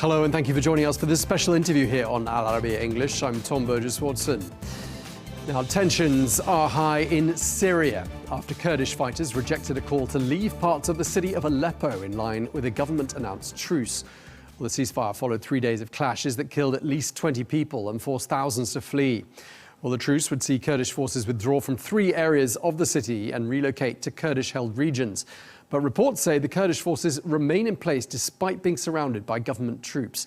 Hello and thank you for joining us for this special interview here on Arabiya English. I'm Burges Watson. Now, tensions are high in Syria after Kurdish fighters rejected a call to leave parts of the city of Aleppo in line with a government-announced truce. Well, the ceasefire followed 3 days of clashes that killed at least 20 people and forced thousands to flee. Well, the truce would see Kurdish forces withdraw from 3 areas of the city and relocate to Kurdish-held regions. But reports say the Kurdish forces remain in place despite being surrounded by government troops.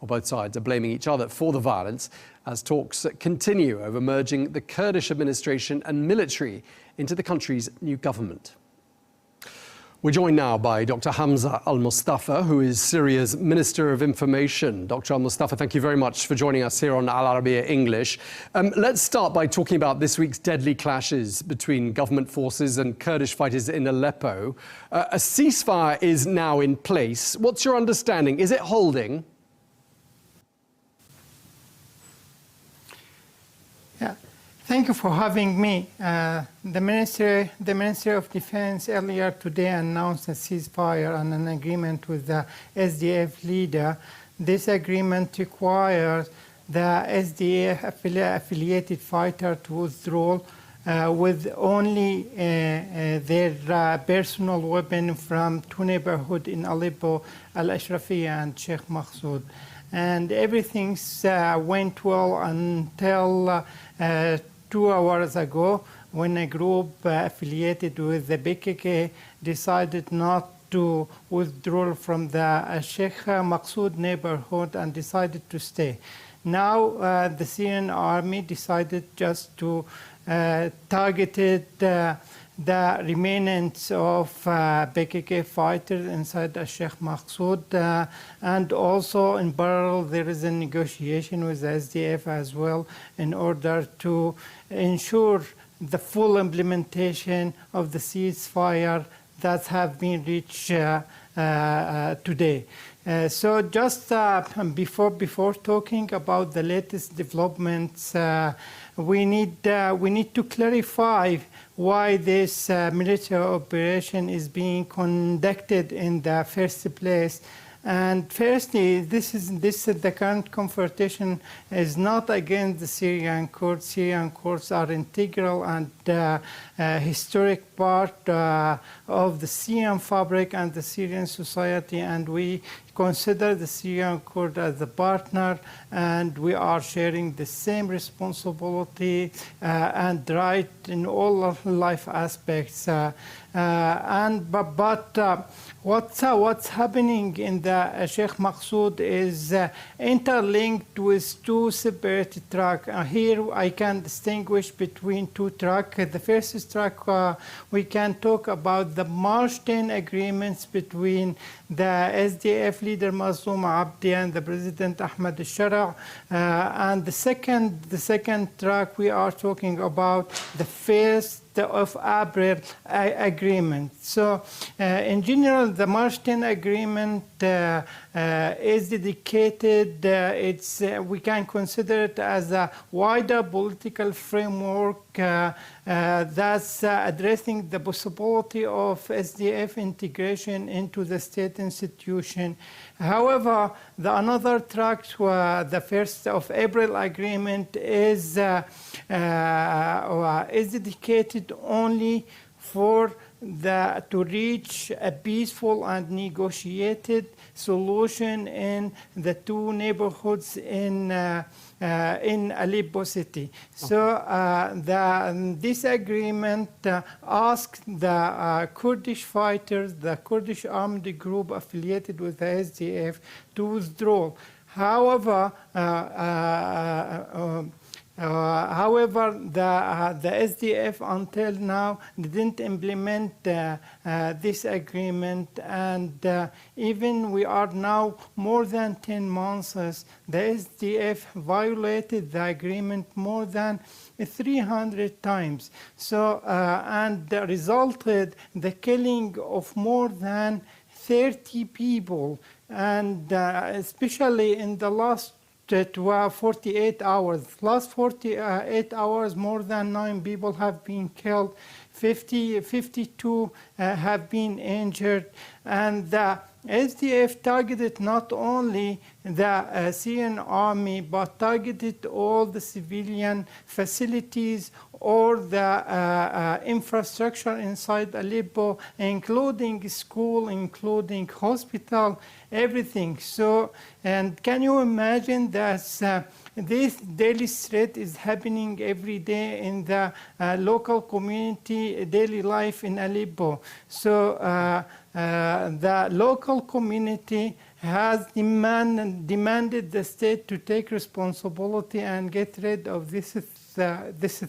Well, both sides are blaming each other for the violence as talks continue over merging the Kurdish administration and military into the country's new government. We're joined now by Dr. Hamza al-Mustafa, who is Syria's Minister of Information. Dr. al-Mustafa, thank you very much for joining us here on Al-Arabiya English. Let's start by talking about this week's deadly clashes between government forces and Kurdish fighters in Aleppo. A ceasefire is now in place. What's your understanding? Is it holding? Thank you for having me. The Ministry of Defense earlier today announced a ceasefire and an agreement with the SDF leader. This agreement requires the SDF affiliated fighter to withdraw with only their personal weapon from 2 neighborhoods in Aleppo, al-Ashrafiya and Sheikh Maqsoud. And everything went well until 2 hours ago, when a group affiliated with the PKK decided not to withdraw from the Sheikh Maqsoud neighborhood and decided to stay. Now the Syrian army decided just to target the remnants of PKK fighters inside the Sheikh Maqsoud, and also in parallel there is a negotiation with the SDF as well in order to ensure the full implementation of the ceasefire that have been reached today. So just before talking about the latest developments, we need to clarify why this military operation is being conducted in the first place. And firstly, the current confrontation is not against the Syrian Kurds. Syrian Kurds are integral and historic part of the Syrian fabric and the Syrian society, and we consider the Syrian Kurd as a partner, and we are sharing the same responsibility and right in all of life aspects. What's happening in the Sheikh Maqsoud is interlinked with 2 separate tracks. Here I can distinguish between 2 tracks. The first track, we can talk about the March 10 agreements between the SDF leader Mazloum Abdi and the President Ahmed al-Shara. And the second track, we are talking about the 1st of April agreement. So in general, the March 10 agreement is dedicated, we can consider it as a wider political framework that's addressing the possibility of SDF integration into the state institution. However, another track, the 1st of April agreement, is dedicated only for to reach a peaceful and negotiated solution in the 2 neighborhoods in Aleppo city. So this agreement asked the Kurdish fighters, the Kurdish armed group affiliated with the SDF, to withdraw. However, the SDF until now didn't implement this agreement, and even we are now more than 10 months, the SDF violated the agreement more than 300 times. So, and resulted the killing of more than 30 people, and especially in the last 48 hours. Last 48 hours, more than 9 people have been killed, 52 have been injured, and SDF targeted not only the Syrian army, but targeted all the civilian facilities or the infrastructure inside Aleppo, including school, including hospital, everything. So, and can you imagine that this daily threat is happening every day in the local community, daily life in Aleppo. So the local community has demanded the state to take responsibility and get rid of this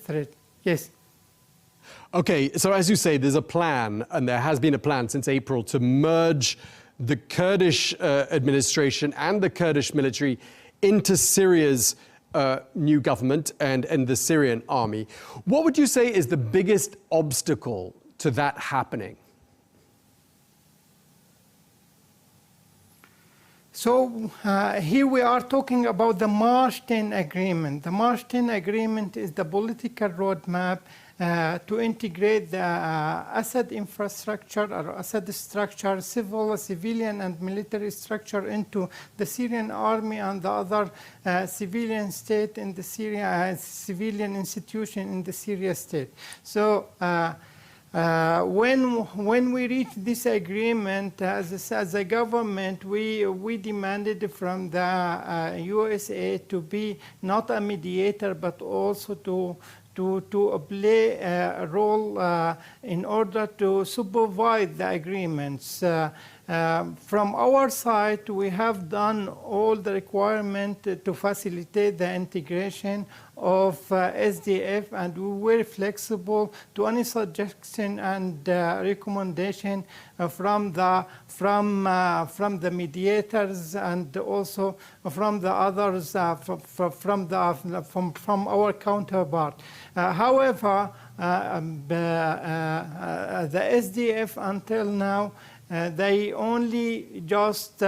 threat. Yes. Okay, so as you say, there's a plan, and there has been a plan since April, to merge the Kurdish administration and the Kurdish military into Syria's new government and the Syrian army. What would you say is the biggest obstacle to that happening? So here we are talking about the March 10 agreement. The March 10 agreement is the political roadmap to integrate the Assad infrastructure or Assad structure, civilian and military structure into the Syrian army and the other civilian state in the Syria, civilian institution in the Syria state. So when we reached this agreement as a government, we demanded from the USA to be not a mediator, but also to play a role in order to supervise the agreements. From our side, we have done all the requirement to facilitate the integration of SDF, and we were flexible to any suggestion and recommendation from the mediators and also from the others, from our counterpart. However, the SDF until now, they only just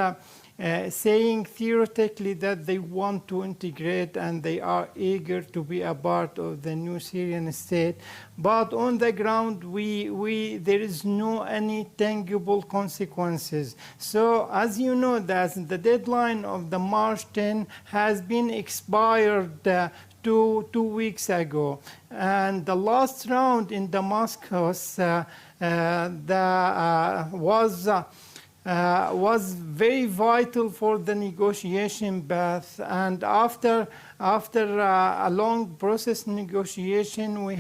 saying theoretically that they want to integrate and they are eager to be a part of the new Syrian state. But on the ground, there is no any tangible consequences. So as you know, that the deadline of the March 10 has been expired 2 weeks ago. And the last round in Damascus was very vital for the negotiation path. And after a long process negotiation, we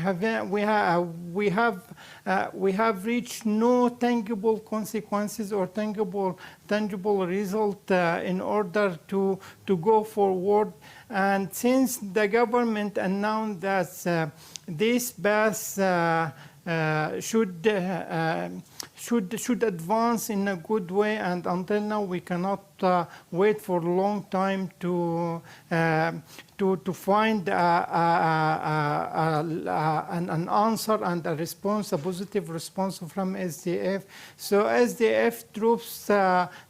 have reached no tangible consequences or tangible result in order to go forward. And since the government announced that this path should advance in a good way, and until now we cannot wait for a long time to find an answer and a response, a positive response from SDF. So SDF troops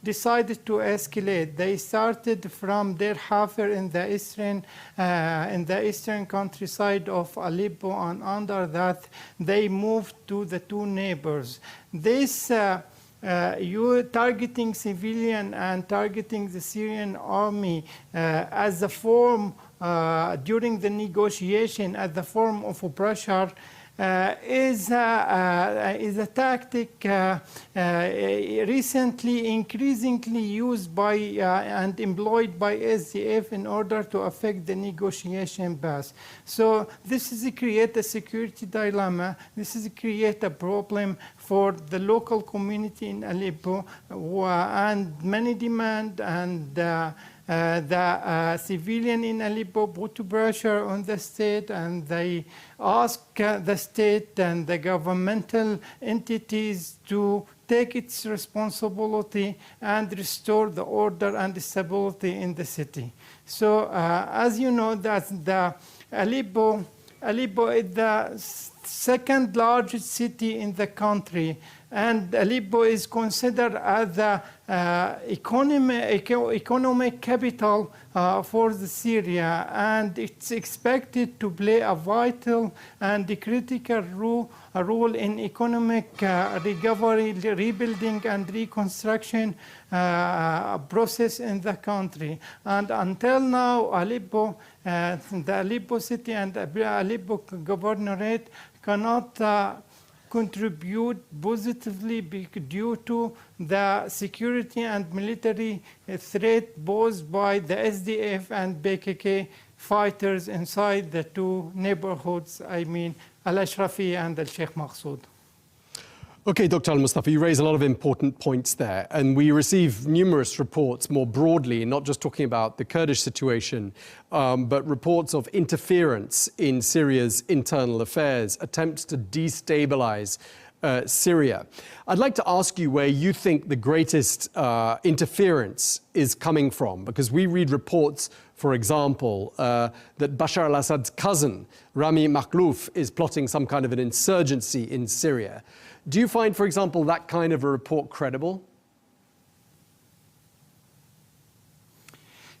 decided to escalate. They started from their Hafer in the eastern countryside of Aleppo, and under that they moved to the two neighbors. This you targeting civilian and targeting the Syrian army as a form during the negotiation as the form of pressure is a tactic recently increasingly used by and employed by SDF in order to affect the negotiation path. So this is create a security dilemma. This is create a problem for the local community in Aleppo, and many demand and the civilian in Aleppo put pressure on the state, and they ask the state and the governmental entities to take its responsibility and restore the order and stability in the city. So as you know, that the Aleppo is the second largest city in the country. and Aleppo is considered as the economic capital for the Syria, and it's expected to play a vital and critical role in economic recovery, rebuilding, and reconstruction process in the country. And until now, Aleppo, the Aleppo city and Aleppo governorate cannot contribute positively due to the security and military threat posed by the SDF and PKK fighters inside the two neighborhoods, I mean Al-Ashrafi and Al-Sheikh Maqsood. Okay, Dr. Al-Mustafa, you raise a lot of important points there, and we receive numerous reports more broadly, not just talking about the Kurdish situation, but reports of interference in Syria's internal affairs, attempts to destabilize Syria. I'd like to ask you where you think the greatest interference is coming from, because we read reports, for example, that Bashar al-Assad's cousin, Rami Makhlouf, is plotting some kind of an insurgency in Syria. Do you find, for example, that kind of a report credible?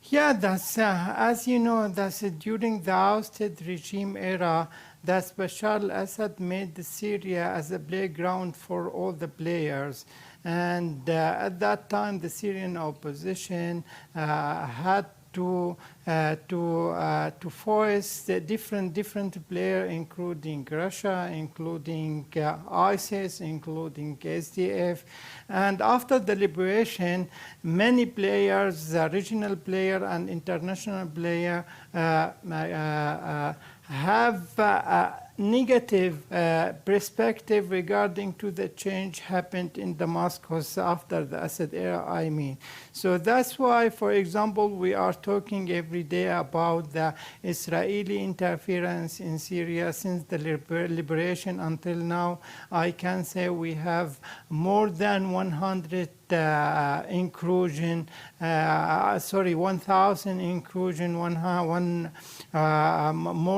Yeah, that's, as you know, that's during the ousted regime era, that Bashar al-Assad made Syria as a playground for all the players. And at that time, the Syrian opposition had to force the different players, including Russia, including ISIS, including SDF. And after the liberation, many players, regional player and international player, have negative perspective regarding to the change happened in Damascus after the Assad era, I mean. So that's why, for example, we are talking every day about the Israeli interference in Syria since the liberation until now. I can say we have more than 100 inclusion, 1,000 inclusion, more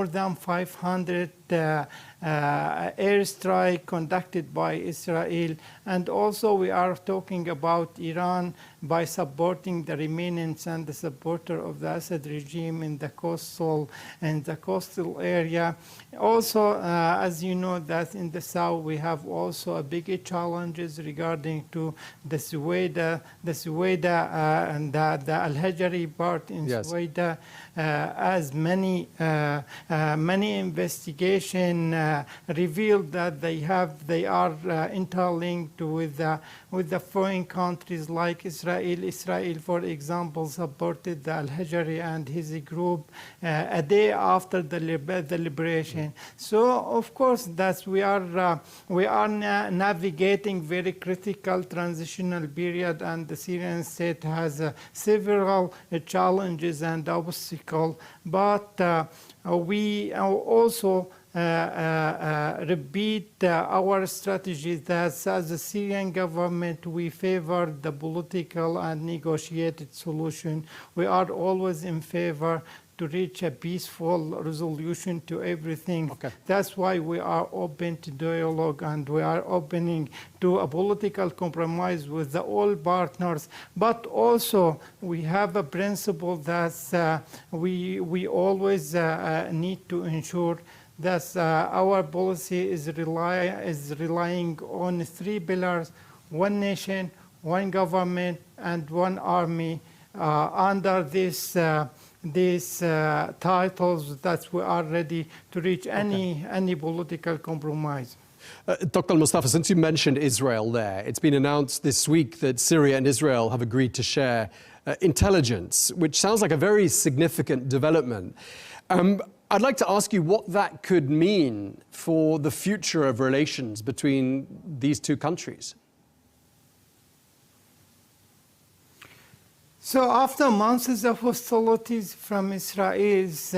than 500 airstrike conducted by Israel. And also we are talking about Iran by supporting the remnants and the supporter of the Assad regime in the coastal area. Also, as you know, that in the south we have also a big challenges regarding to the Suwaida and the Al-Hajari part in Suwaida, as many investigation revealed that they are interlinked with the foreign countries like Israel. Israel, for example, supported the Al-Hajari and his group a day after the liberation. So, of course, that we are navigating very critical transitional period, and the Syrian state has several challenges and obstacles. But we also repeat our strategy that as the Syrian government, we favor the political and negotiated solution. We are always in favor to reach a peaceful resolution to everything. Okay. That's why we are open to dialogue, and we are opening to a political compromise with all partners. But also we have a principle that we always need to ensure that our policy is relying on 3 pillars: one nation, one government, and one army. Under these titles, that we are ready to reach any political compromise. Dr. Al-Mustafa, since you mentioned Israel there, it's been announced this week that Syria and Israel have agreed to share intelligence, which sounds like a very significant development. I'd like to ask you what that could mean for the future of relations between these two countries. So after months of hostilities from Israel's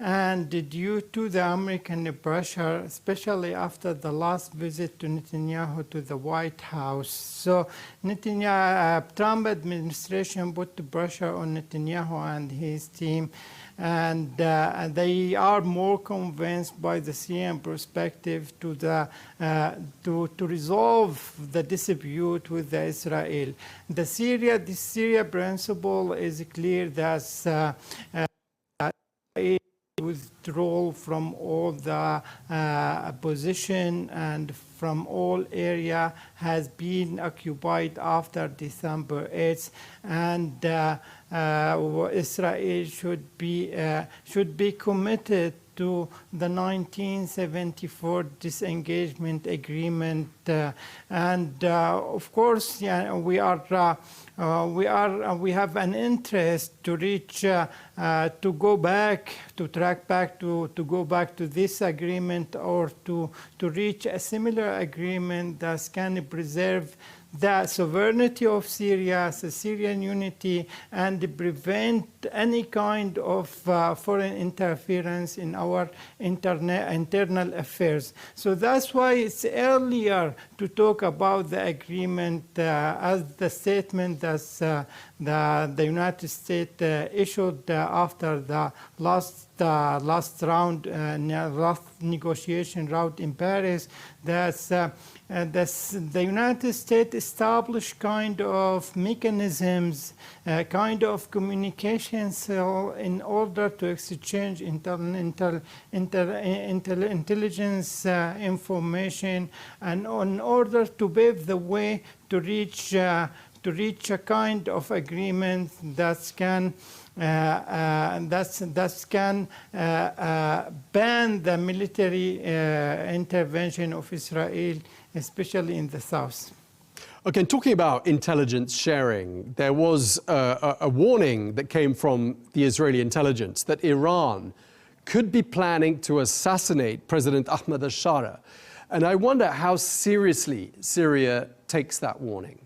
and due to the American pressure, especially after the last visit to Netanyahu to the White House. So Trump administration put the pressure on Netanyahu and his team, and they are more convinced by the Syrian perspective to resolve the dispute with Israel. The Syria principle is clear that withdrawal from all the position and from all area has been occupied after December 8th, and Israel should be committed to the 1974 disengagement agreement, and of course, yeah, we have an interest to reach to go back to this agreement, or to reach a similar agreement that can preserve the sovereignty of Syria, the Syrian unity, and prevent any kind of foreign interference in our internal affairs. So that's why it's earlier to talk about the agreement, as the statement that the United States issued after the last negotiation round in Paris, that the United States established kind of mechanisms, kind of communication cell in order to exchange intelligence information, and in order to pave the way to reach a kind of agreement that can ban the military intervention of Israel, especially in the south. Okay, and talking about intelligence sharing, there was a warning that came from the Israeli intelligence that Iran could be planning to assassinate President Ahmed Bashar. And I wonder how seriously Syria takes that warning.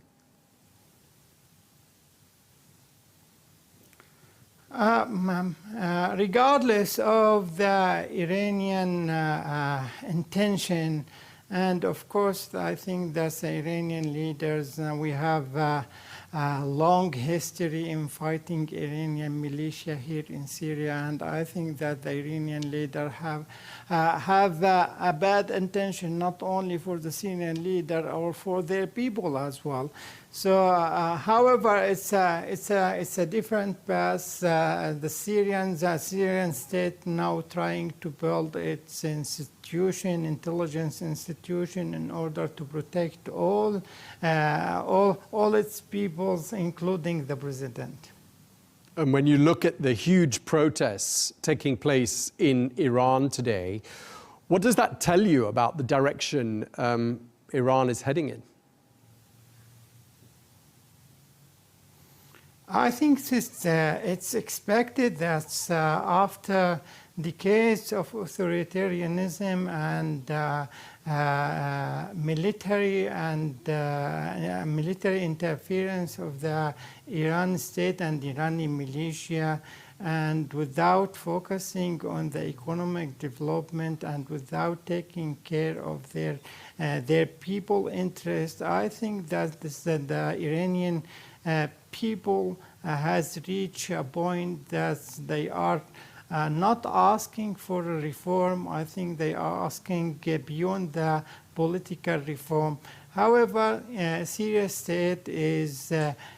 Regardless of the Iranian intention, and of course, I think that the Iranian leaders, we have a long history in fighting Iranian militia here in Syria, and I think that the Iranian leaders have a bad intention, not only for the Syrian leader or for their people as well. So, however, it's a different path. The Syrian state now trying to build its intelligence institution, in order to protect all its peoples, including the president. And when you look at the huge protests taking place in Iran today, what does that tell you about the direction Iran is heading in? I think it's expected that after decades of authoritarianism and military interference of the Iran state and Iranian militia, and without focusing on the economic development and without taking care of their people interest, I think that the Iranian people has reached a point that they are not asking for a reform. I think they are asking beyond the political reform. However, Syria state is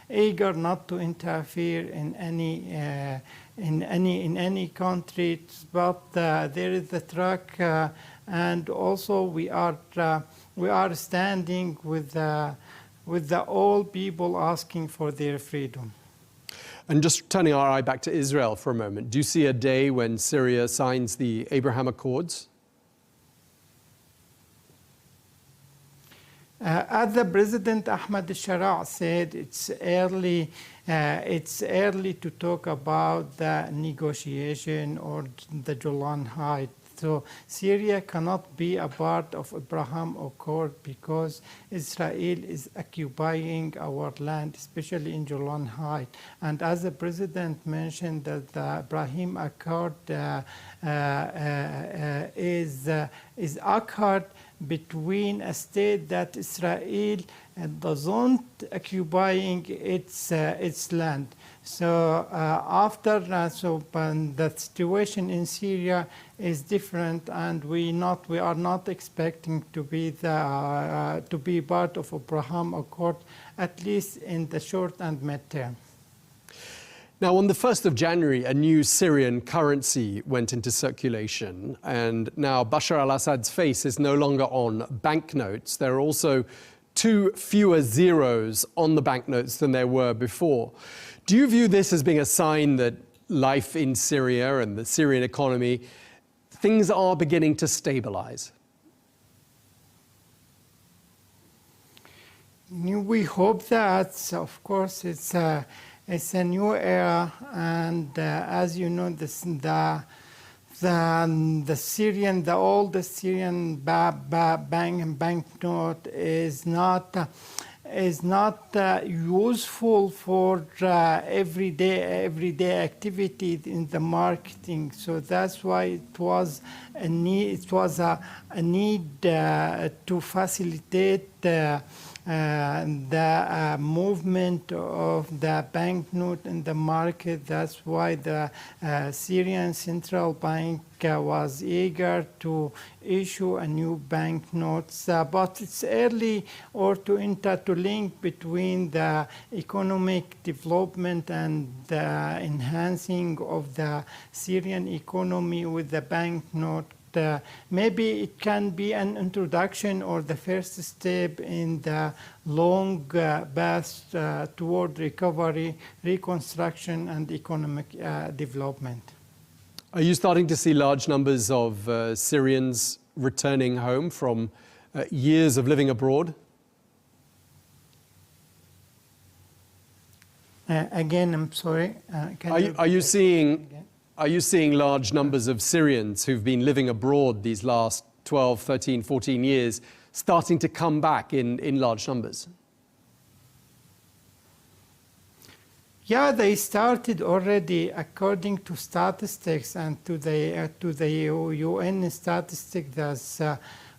eager not to interfere in any country, but there is the track, and also we are standing with the all people asking for their freedom. And just turning our eye back to Israel for a moment, do you see a day when Syria signs the Abraham Accords? As the President Ahmed Bashar said, it's early to talk about the negotiation or the Golan Heights. So Syria cannot be a part of Abraham Accord because Israel is occupying our land, especially in Golan Heights. And as the president mentioned, that the Abraham Accord is accord between a state that Israel doesn't occupying its land. So the situation in Syria is different, and we are not expecting to be part of Abraham Accord, at least in the short and mid-term. Now, on the 1st of January, a new Syrian currency went into circulation, and now Bashar al-Assad's face is no longer on banknotes. There are also 2 fewer zeros on the banknotes than there were before. Do you view this as being a sign that life in Syria and the Syrian economy, things are beginning to stabilize? We hope that. Of course, it's a new era, and as you know, the oldest Syrian banknote is not useful for everyday activity in the marketing. So that's why it was a need. It was a need to facilitate the movement of the banknote in the market. That's why the Syrian Central Bank was eager to issue a new banknotes. But it's early to link between the economic development and the enhancing of the Syrian economy with the banknote. Maybe it can be an introduction or the first step in the long path toward recovery, reconstruction, and economic development. Are you starting to see large numbers of Syrians returning home from years of living abroad? Again, I'm sorry. Are you seeing large numbers of Syrians who've been living abroad these last 12, 13, 14 years starting to come back in large numbers? Yeah, they started already. According to statistics and to the UN statistics, there's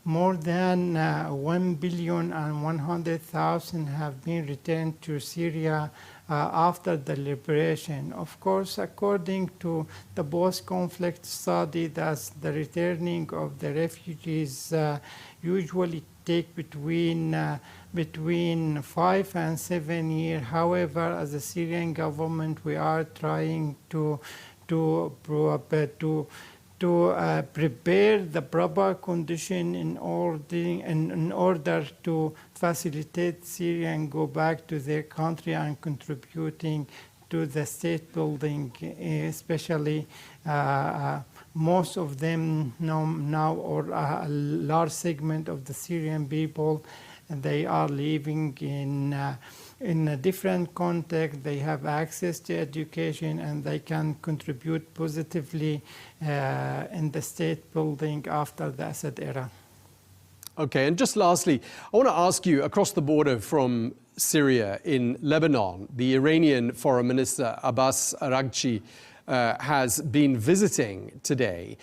more than 1,100,000 have been returned to Syria after the liberation. Of course, according to the post-conflict study, that's the returning of the refugees usually take between 5 and 7 years. However, as a Syrian government, we are trying to prepare the proper condition in order to facilitate Syrians go back to their country and contributing to the state building, especially most of them now, or a large segment of the Syrian people, they are living in a different context. They have access to education, and they can contribute positively in the state building after the Assad era. Okay, and just lastly, I want to ask you, across the border from Syria in Lebanon, the Iranian Foreign Minister Abbas Araghchi has been visiting today.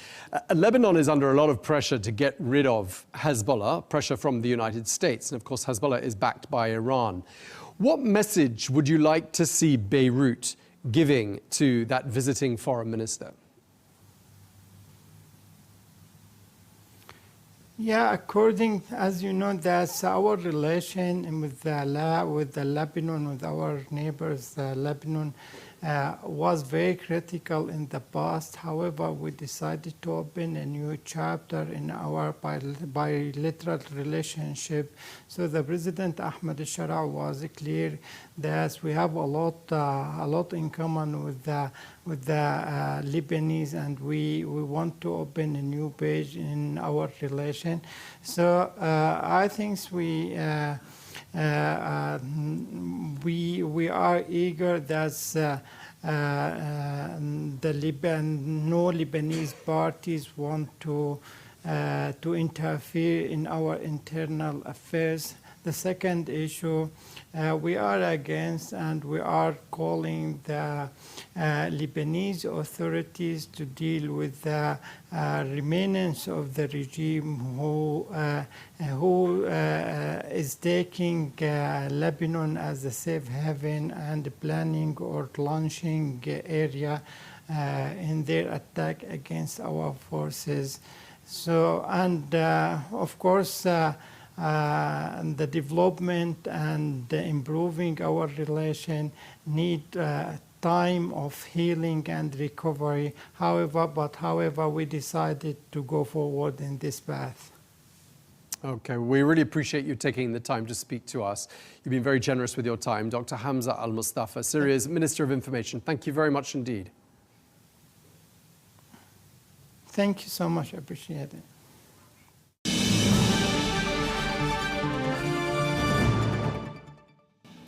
Lebanon is under a lot of pressure to get rid of Hezbollah, pressure from the United States, and of course Hezbollah is backed by Iran. What message would you like to see Beirut giving to that visiting foreign minister? Yeah, as you know, that's our relation with Lebanon, with our neighbors. Lebanon was very critical in the past. However, we decided to open a new chapter in our bilateral relationship. So the President Ahmed al-Shara was clear that we have a lot in common with the Lebanese, and we want to open a new page in our relation. So I think we are eager that no Lebanese parties want to interfere in our internal affairs. The second issue, we are against and we are calling the Lebanese authorities to deal with the remainants of the regime who is taking Lebanon as a safe haven and planning or launching area in their attack against our forces. So, and of course, the development and improving our relation need time of healing and recovery. However, we decided to go forward in this path. Okay, we really appreciate you taking the time to speak to us. You've been very generous with your time. Dr. Hamza Al-Mustafa, Syria's Minister of Information. Thank you very much indeed. Thank you so much. I appreciate it.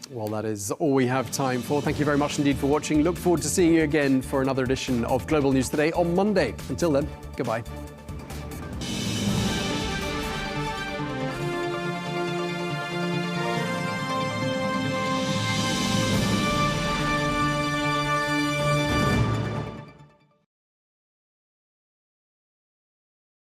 Well, that is all we have time for. Thank you very much indeed for watching. Look forward to seeing you again for another edition of Global News Today on Monday. Until then, goodbye.